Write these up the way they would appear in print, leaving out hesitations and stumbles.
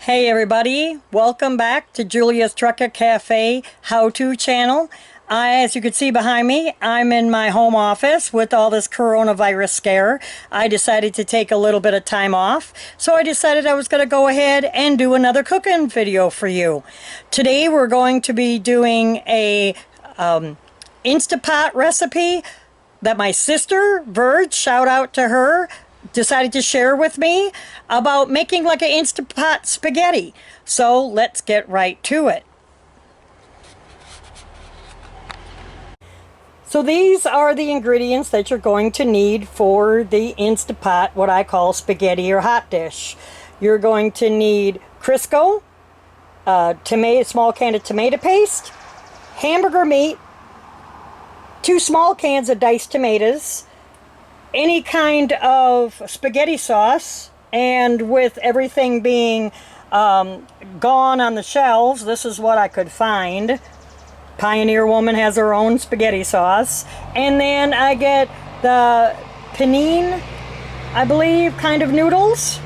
Hey everybody, welcome back to Julia's Trucker Cafe how-to channel. As you can see behind me, I'm in my home office with all this coronavirus scare. I decided to take a little bit of time off, so I decided I was going to go ahead and do another cooking video for you. Today we're going to be doing a Insta Pot recipe that my sister, Virg, shout out to her, decided to share with me about making like an Insta Pot spaghetti. So let's get right to it. So these are the ingredients that you're going to need for the Insta Pot, what I call spaghetti or hot dish. You're going to need Crisco, small can of tomato paste, hamburger meat, 2 small cans of diced tomatoes, any kind of spaghetti sauce, and with everything being gone on the shelves, this is what I could find. Pioneer Woman has her own spaghetti sauce. And then I get the panini, I believe, kind of noodles.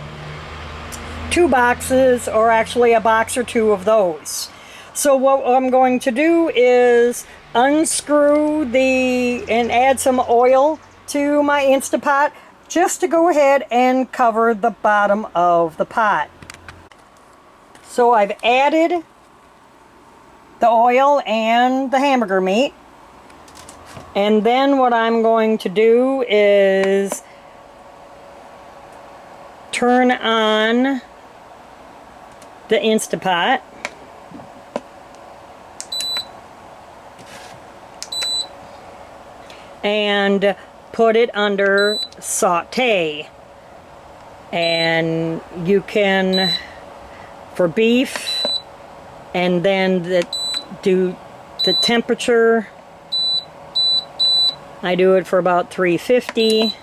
2 boxes, or actually a box or 2 of those. So what I'm going to do is unscrew and add some oil to my Insta Pot just to go ahead and cover the bottom of the pot. So I've added the oil and the hamburger meat, and then what I'm going to do is turn on the Insta Pot and put it under saute. And you can, for beef, and then do the temperature, I do it for about 350,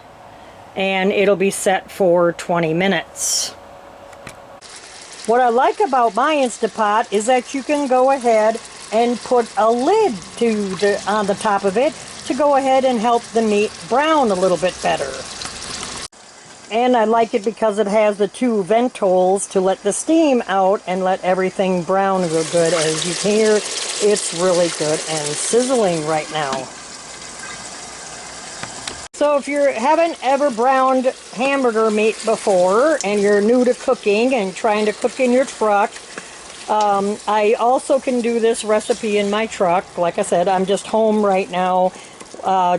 and it'll be set for 20 minutes. What I like about my Insta Pot is that you can go ahead and put a lid on the top of it to go ahead and help the meat brown a little bit better. And I like it because it has the 2 vent holes to let the steam out and let everything brown real good. As you can hear, it's really good and sizzling right now. So if you haven't ever browned hamburger meat before and you're new to cooking and trying to cook in your truck, I also can do this recipe in my truck. Like I said, I'm just home right now,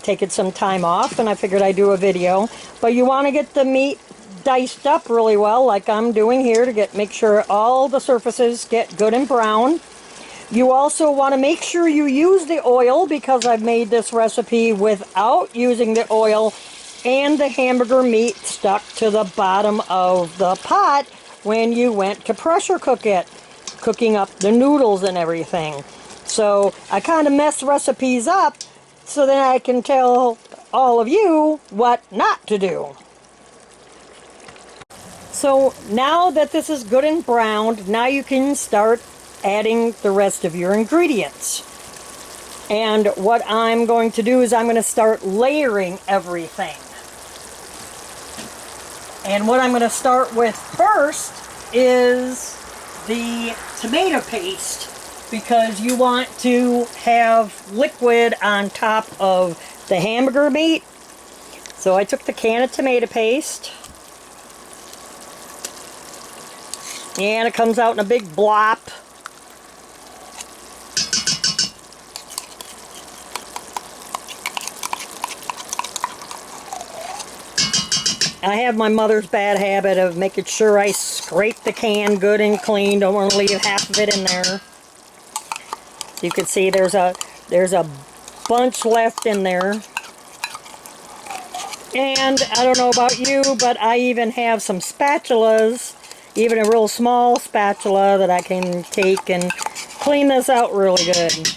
taking some time off, and I figured I'd do a video. But you want to get the meat diced up really well, like I'm doing here, to make sure all the surfaces get good and brown. You also want to make sure you use the oil, because I've made this recipe without using the oil, and the hamburger meat stuck to the bottom of the pot when you went to pressure cook it, cooking up the noodles and everything. So I kind of mess recipes up so then I can tell all of you what not to do. So now that this is good and browned, now you can start adding the rest of your ingredients. And what I'm going to do is I'm going to start layering everything. And what I'm going to start with first is the tomato paste, because you want to have liquid on top of the hamburger meat. So I took the can of tomato paste, and it comes out in a big blop. I have my mother's bad habit of making sure I scrape the can good and clean. Don't want to leave half of it in there. You can see there's a bunch left in there. And I don't know about you, but I even have some spatulas, even a real small spatula, that I can take and clean this out really good.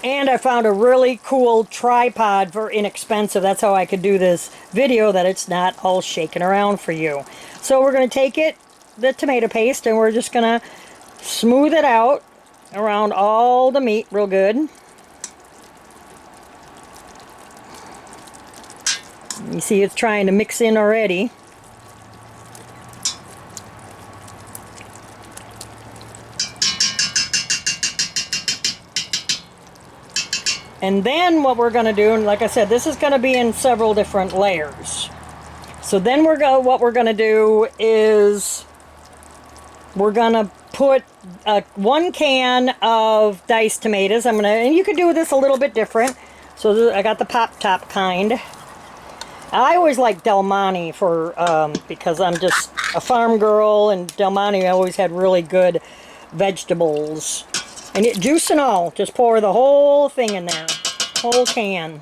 And I found a really cool tripod for inexpensive. That's how I could do this video, that it's not all shaking around for you. So we're going to take the tomato paste, and we're just going to smooth it out around all the meat real good. You see it's trying to mix in already. And then what we're going to do, and like I said, this is going to be in several different layers. So then what we're going to do is we're going to put 1 can of diced tomatoes. And you could do this a little bit different. So I got the pop top kind. I always like Del Monte because I'm just a farm girl, and Del Monte always had really good vegetables. And juice and all, just pour the whole thing in there, whole can.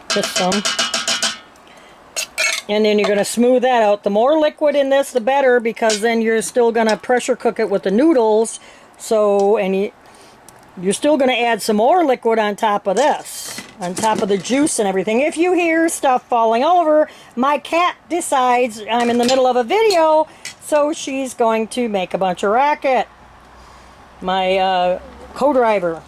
Just some. And then you're going to smooth that out. The more liquid in this, the better, because then you're still going to pressure cook it with the noodles. So, and you're still going to add some more liquid on top of this, on top of the juice and everything. If you hear stuff falling over, my cat decides I'm in the middle of a video, so she's going to make a bunch of racket. My co-driver.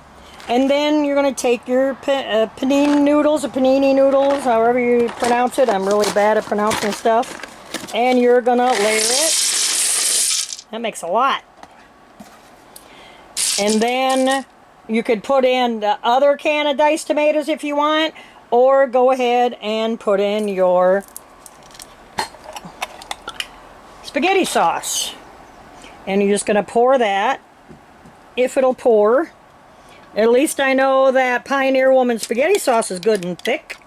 And then you're going to take your panini noodles, or panini noodles, however you pronounce it. I'm really bad at pronouncing stuff. And you're going to layer it. That makes a lot. And then you could put in the other can of diced tomatoes if you want, or go ahead and put in your spaghetti sauce. And you're just going to pour that, if it'll pour. At least I know that Pioneer Woman spaghetti sauce is good and thick.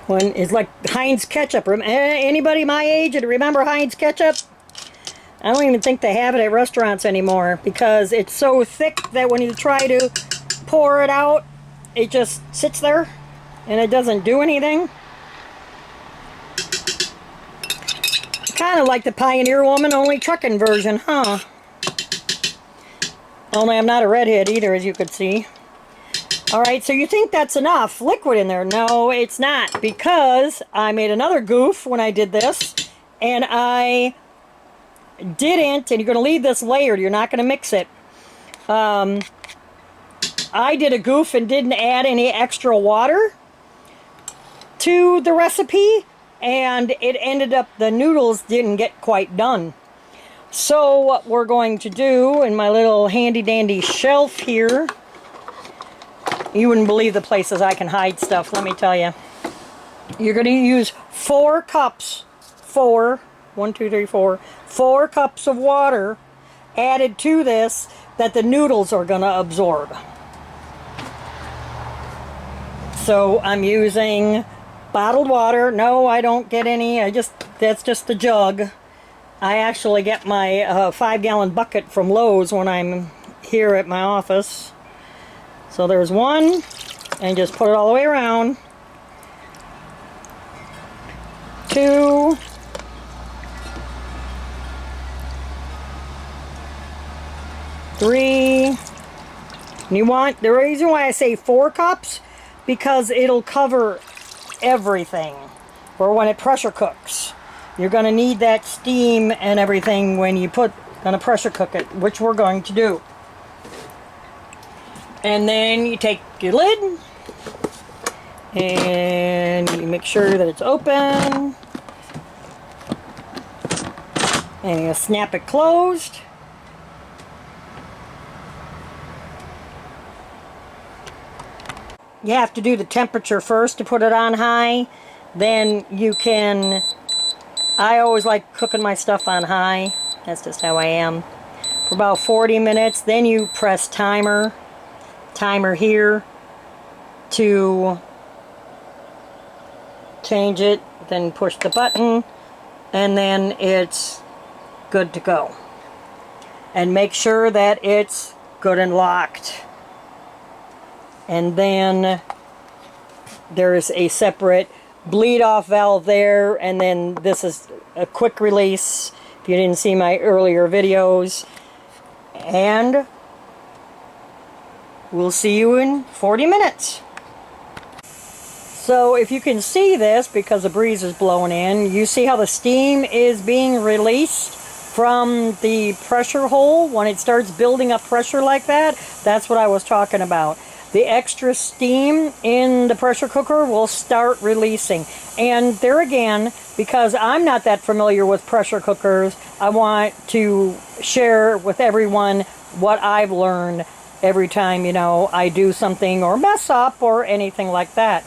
It's like Heinz ketchup. Anybody my age remember Heinz ketchup? I don't even think they have it at restaurants anymore, because it's so thick that when you try to pour it out, it just sits there and it doesn't do anything. Kind of like the Pioneer Woman, only trucking version, huh? Only I'm not a redhead either, as you could see. Alright, so you think that's enough liquid in there. No, it's not, because I made another goof when I did this, and I didn't, and you're going to leave this layered, you're not going to mix it. I did a goof and didn't add any extra water to the recipe, and it ended up, the noodles didn't get quite done. So what we're going to do in my little handy dandy shelf here, you wouldn't believe the places I can hide stuff, let me tell you. You're going to use 4 cups, 4 cups of water added to this that the noodles are going to absorb. So I'm using bottled water. No, I don't get any. That's just the jug. I actually get my 5-gallon bucket from Lowe's when I'm here at my office. So there's one, and just put it all the way around. 2. 3. You want, the reason why I say 4 cups, because it'll cover everything for when it pressure cooks. You're going to need that steam and everything when you gonna pressure cook it, which we're going to do. And then you take your lid and you make sure that it's open, and you snap it closed. You have to do the temperature first to put it on high. Then you can, I always like cooking my stuff on high. That's just how I am. For about 40 minutes. Then you press timer here to change it. Then push the button, and then it's good to go. And make sure that it's good and locked. And then there's a separate bleed off valve there, and then this is a quick release if you didn't see my earlier videos. And we'll see you in 40 minutes. So if you can see this, because the breeze is blowing in, you see how the steam is being released from the pressure hole. When it starts building up pressure like that, that's what I was talking about. the extra steam in the pressure cooker will start releasing. And there again, because I'm not that familiar with pressure cookers, I want to share with everyone what I've learned every time, you know, I do something or mess up or anything like that.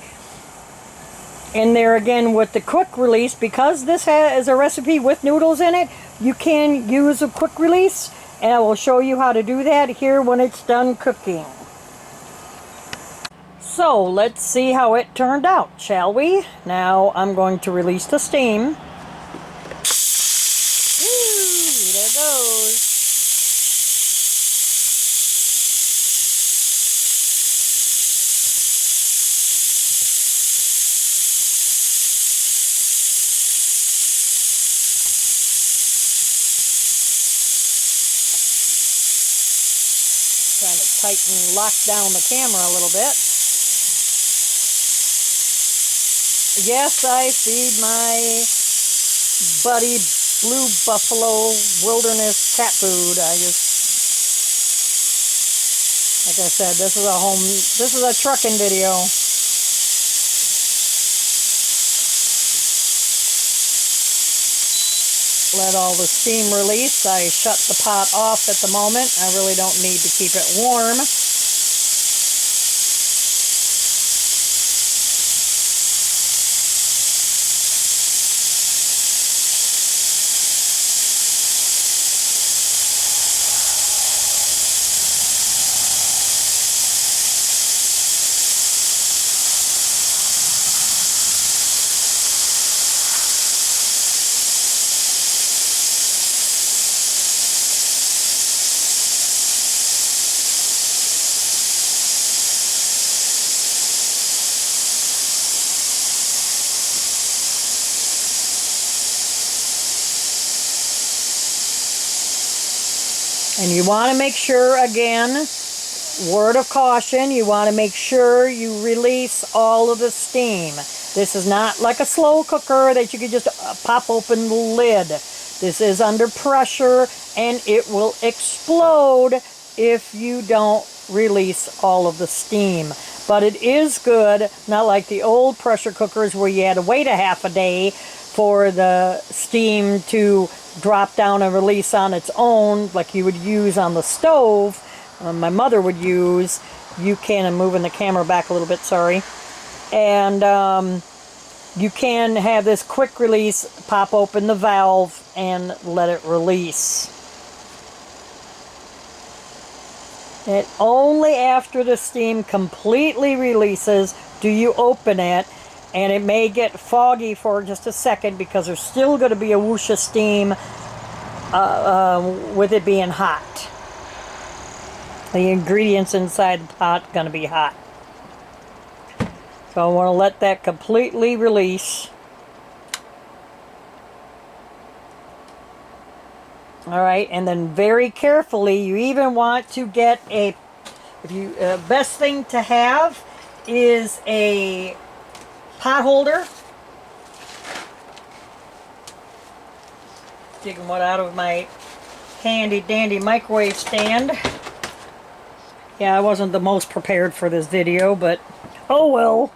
And there again with the quick release, because this is a recipe with noodles in it, you can use a quick release, and I will show you how to do that here when it's done cooking. So let's see how it turned out, shall we? Now I'm going to release the steam. Ooh, there it goes. Trying to tighten, lock down the camera a little bit. Yes, I feed my buddy Blue Buffalo Wilderness cat food. I just, like I said, this is a trucking video. Let all the steam release. I shut the pot off at the moment. I really don't need to keep it warm. And you want to make sure, again, word of caution, you want to make sure you release all of the steam. This is not like a slow cooker that you can just pop open the lid. This is under pressure and it will explode if you don't release all of the steam. But it is good, not like the old pressure cookers where you had to wait a half a day for the steam to drop down and release on its own, like you would use on the stove. My mother would use. You can, I'm moving the camera back a little bit, sorry. And you can have this quick release, pop open the valve and let it release. And only after the steam completely releases do you open it. And it may get foggy for just a second because there's still going to be a whoosh of steam with it being hot. The ingredients inside the pot are going to be hot. So I want to let that completely release. Alright, and then very carefully, you even want to get best thing to have is a pot holder. Taking one out of my handy dandy microwave stand. Yeah, I wasn't the most prepared for this video, but oh well.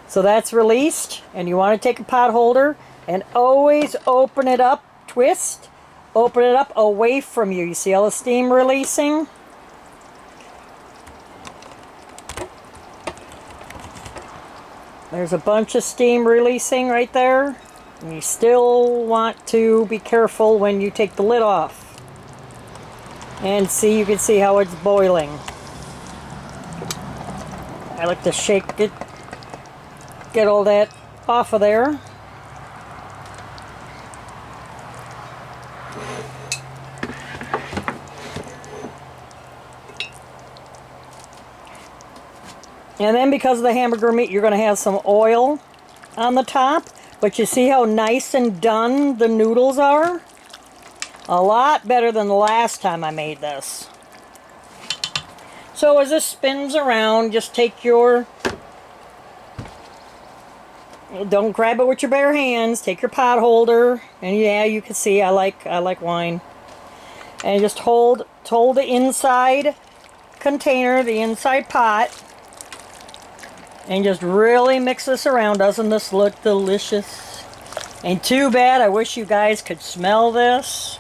So that's released, and you want to take a pot holder and always open it up, twist, open it up away from you. You see all the steam releasing? There's a bunch of steam releasing right there. And you still want to be careful when you take the lid off. And see, you can see how it's boiling. I like to shake it, get all that off of there. And then because of the hamburger meat, you're going to have some oil on the top. But you see how nice and done the noodles are? A lot better than the last time I made this. So as this spins around, just take your... Don't grab it with your bare hands. Take your pot holder. And yeah, you can see I like wine. And just hold the inside container, the inside pot, and just really mix this around. Doesn't this look delicious? And too bad, I wish you guys could smell this.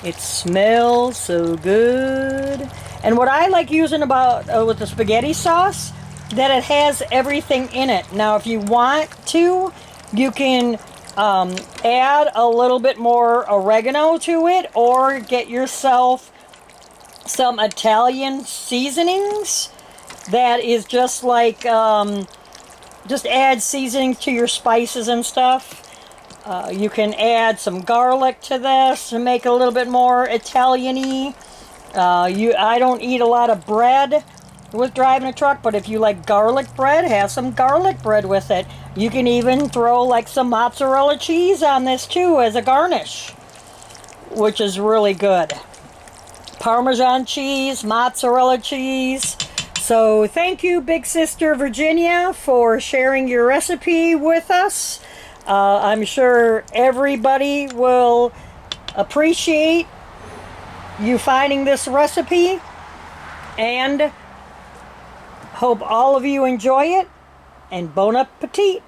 It smells so good. And what I like using about with the spaghetti sauce, that it has everything in it. Now, if you want to, you can add a little bit more oregano to it, or get yourself some Italian seasonings. That is just like, just add seasonings to your spices and stuff. You can add some garlic to this to make it a little bit more Italian-y. I don't eat a lot of bread with driving a truck, but if you like garlic bread, have some garlic bread with it. You can even throw like some mozzarella cheese on this too as a garnish, which is really good. Parmesan cheese, mozzarella cheese. So thank you, Big Sister Virginia, for sharing your recipe with us. I'm sure everybody will appreciate you finding this recipe, and hope all of you enjoy it, and bon appetit.